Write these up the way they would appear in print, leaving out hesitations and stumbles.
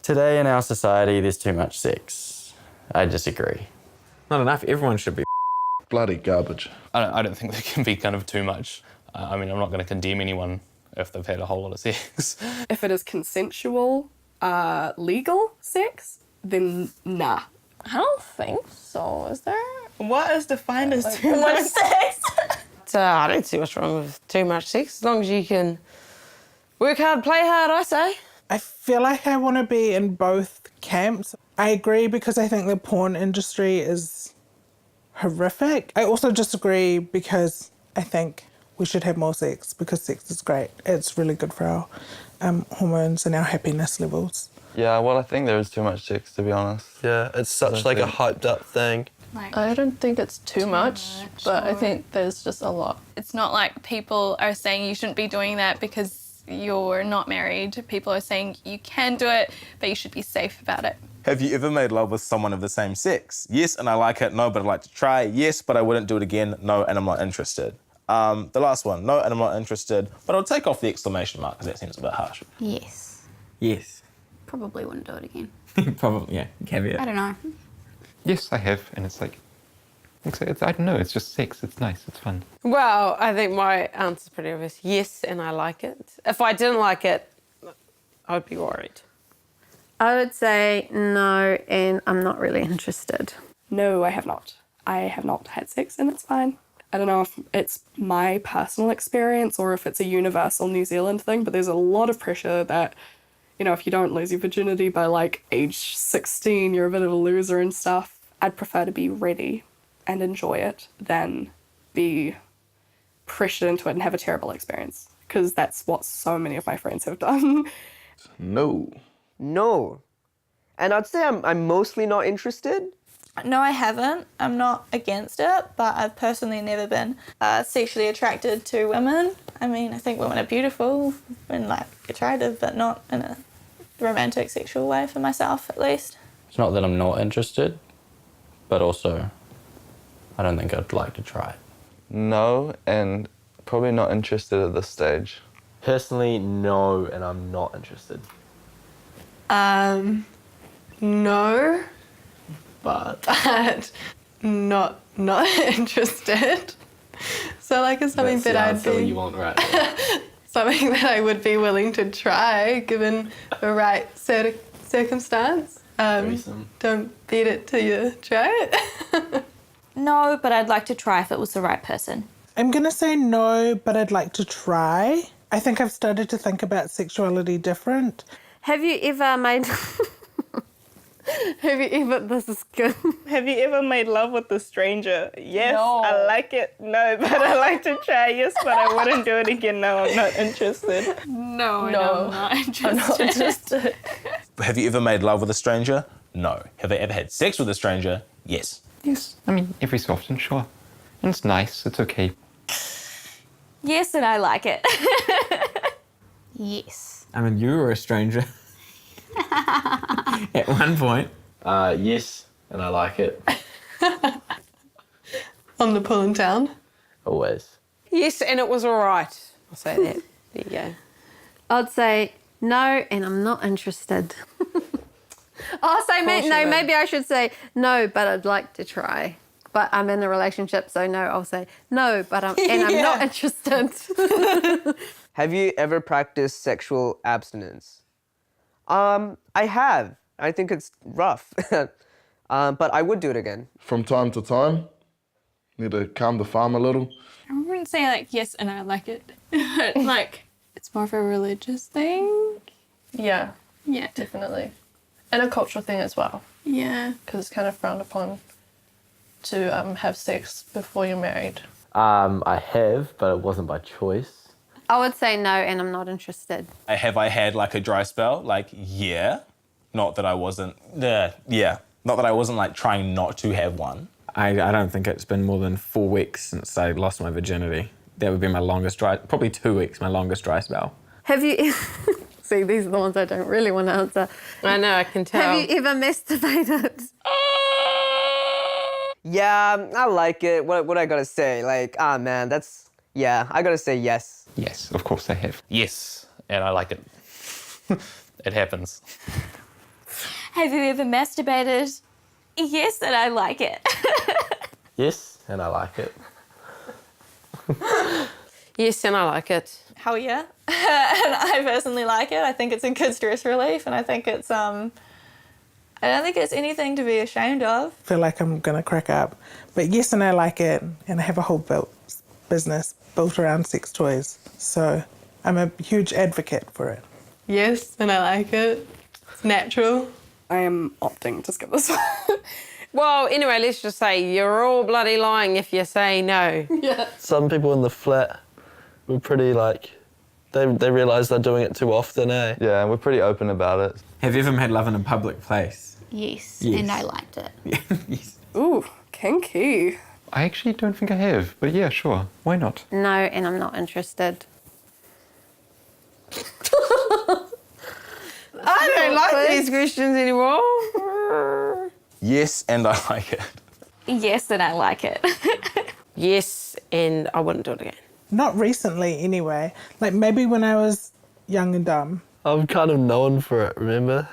Today in our society, there's too much sex. I disagree. Not enough. Everyone should be. Bloody garbage. I don't think there can be kind of too much. I mean, I'm not going to condemn anyone if they've had a whole lot of sex. If it is consensual, legal sex, then nah. I don't think so, is there? What is defined as too much sex? I don't see what's wrong with too much sex, as long as you can work hard, play hard, I say. I feel like I want to be in both camps. I agree because I think the porn industry is horrific. I also disagree because I think we should have more sex because sex is great. It's really good for our hormones and our happiness levels. Yeah, well, I think there is too much sex, to be honest. Yeah, it's such like a hyped up thing. I don't think it's too much, but I think there's just a lot. It's not like people are saying you shouldn't be doing that because you're not married. People are saying you can do it, but you should be safe about it. Have you ever made love with someone of the same sex? Yes, and I like it. No, but I'd like to try. Yes, but I wouldn't do it again. No, and I'm not interested. The last one, no, and I'm not interested, but I'll take off the exclamation mark because that seems a bit harsh. Yes. Yes. Probably wouldn't do it again. Probably, yeah. Caveat. I don't know. Yes, I have, and it's like, I don't know, it's just sex, it's nice, it's fun. Well, I think my answer's pretty obvious. Yes, and I like it. If I didn't like it, I'd be worried. I would say no, and I'm not really interested. No, I have not. I have not had sex and it's fine. I don't know if it's my personal experience or if it's a universal New Zealand thing, but there's a lot of pressure that, you know, if you don't lose your virginity by like age 16, you're a bit of a loser and stuff. I'd prefer to be ready and enjoy it than be pressured into it and have a terrible experience, because that's what so many of my friends have done. No. No. And I'd say I'm mostly not interested. No, I haven't. I'm not against it, but I've personally never been sexually attracted to women. I mean, I think women are beautiful and like attractive, but not in a romantic sexual way for myself, at least. It's not that I'm not interested, but also I don't think I'd like to try it. No, and probably not interested at this stage. Personally, no, and I'm not interested. No, but not interested. So like it's something that I'd be... you want, right? something that I would be willing to try given the right circumstance. Don't beat it till you try it. No, but I'd like to try if it was the right person. I'm going to say no, but I'd like to try. I think I've started to think about sexuality different. Have you ever made... This is good. Have you ever made love with a stranger? Yes, No. I like it. No, but I like to try. Yes, but I wouldn't do it again. No, I'm not interested. No, I'm not interested. Have you ever made love with a stranger? No. Have I ever had sex with a stranger? Yes. Yes, I mean, every so often, sure. And it's nice, it's okay. Yes, and I like it. Yes. I mean, you were a stranger. At one point. Yes, and I like it. On the pull in town. Always. Yes, and it was all right. I'll say that. There you go. I'd say no, and I'm not interested. I'll say maybe I should say no, but I'd like to try. But I'm in a relationship, so no, I'll say no, but I'm not interested. Have you ever practiced sexual abstinence? I have. I think it's rough. But I would do it again. From time to time, need to calm the farm a little. I wouldn't say like yes, and I like it. Like it's more of a religious thing. Yeah, Yeah. definitely. And a cultural thing as well, Yeah. because it's kind of frowned upon to have sex before you're married. I have, but it wasn't by choice. I would say no, and I'm not interested. Have I had like a dry spell? Like, yeah. Not that I wasn't, yeah. Not that I wasn't like trying not to have one. I don't think it's been more than 4 weeks since I lost my virginity. That would be my longest probably 2 weeks, my longest dry spell. Have you... See, these are the ones I don't really want to answer. I know, I can tell. Have you ever masturbated? Yeah, I like it. What I gotta say? Like, man, that's... Yeah, I gotta say yes. Yes, of course I have. Yes, and I like it. It happens. Have you ever masturbated? Yes, and I like it. Yes, and I like it. Yes, and I like it. Hell yeah. And I personally like it. I think it's a good stress relief, and I think it's I don't think it's anything to be ashamed of. I feel like I'm gonna crack up, but yes, and I like it, and I have a whole business built around sex toys, so I'm a huge advocate for it. Yes, and I like it. It's natural. I am opting to skip this one. Well, anyway, let's just say you're all bloody lying if you say no. Yeah. Some people in the flat were pretty like, they realise they're doing it too often, eh? Yeah, and we're pretty open about it. Have you ever made love in a public place? Yes, Yes. and I liked it. Yes. Ooh, kinky. I actually don't think I have, but yeah, sure. Why not? No, and I'm not interested. I don't like these questions anymore. Yes, and I like it. Yes, and I like it. Yes, and I wouldn't do it again. Not recently, anyway. Like maybe when I was young and dumb. I'm kind of known for it, remember?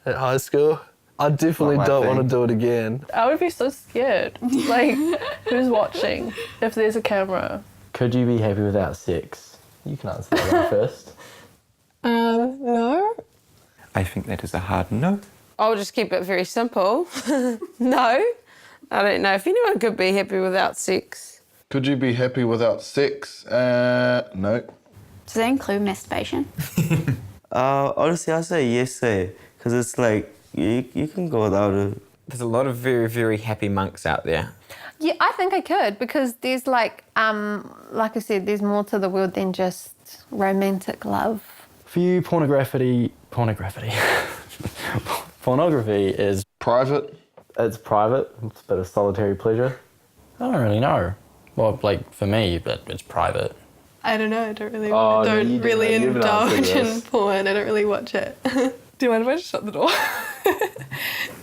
At high school. I definitely Not my don't want to thing. do it again. I would be so scared. Like, who's watching if there's a camera? Could you be happy without sex? You can answer that one first. No. I think that is a hard no. I'll just keep it very simple. No. I don't know if anyone could be happy without sex. Could you be happy without sex? No. Does that include masturbation? Honestly, I say yes, because it's like you can go without it. There's a lot of very, very happy monks out there. Yeah, I think I could because there's like I said, there's more to the world than just romantic love. For you, pornography is private. It's private. It's a bit of solitary pleasure. I don't really know. Well, like for me, but it's private. I don't know. I don't really, Oh, no, don't you do really know. You've answered indulge in this. porn. I don't really watch it. Do you mind if I just shut the door?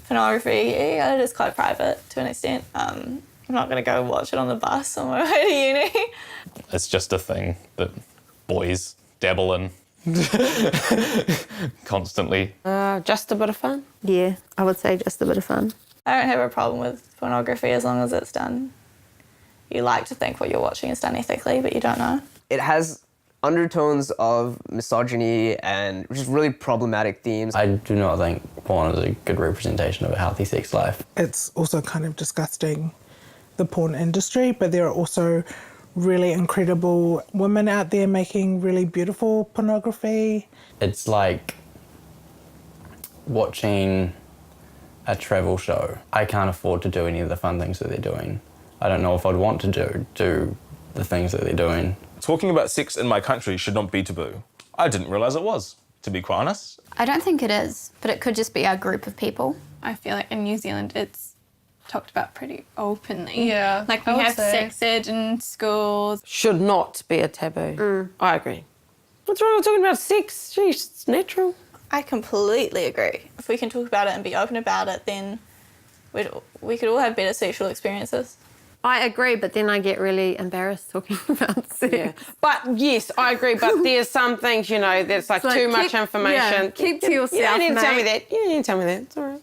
Pornography, yeah, it is quite private to an extent. I'm not going to go watch it on the bus on my way to uni. It's just a thing that boys dabble in constantly. Just a bit of fun. Yeah, I would say just a bit of fun. I don't have a problem with pornography as long as it's done. You like to think what you're watching is done ethically, but you don't know. It has undertones of misogyny and just really problematic themes. I do not think porn is a good representation of a healthy sex life. It's also kind of disgusting, the porn industry, but there are also really incredible women out there making really beautiful pornography. It's like watching a travel show. I can't afford to do any of the fun things that they're doing. I don't know if I'd want to do the things that they're doing. Talking about sex in my country should not be taboo. I didn't realise it was, to be quite honest. I don't think it is, but it could just be our group of people. I feel like in New Zealand it's talked about pretty openly. Yeah, Like we I would have say. sex ed in schools. Should not be a taboo. I agree. What's wrong with talking about sex? Jeez, it's natural. I completely agree. If we can talk about it and be open about it, then we could all have better sexual experiences. I agree, but then I get really embarrassed talking about sex. Yeah. But yes, I agree. But there's some things, that's like It's like too much keep- information. yeah, keep to You yourself, don't need to tell me mate. that. You don't need to tell me that. It's all right.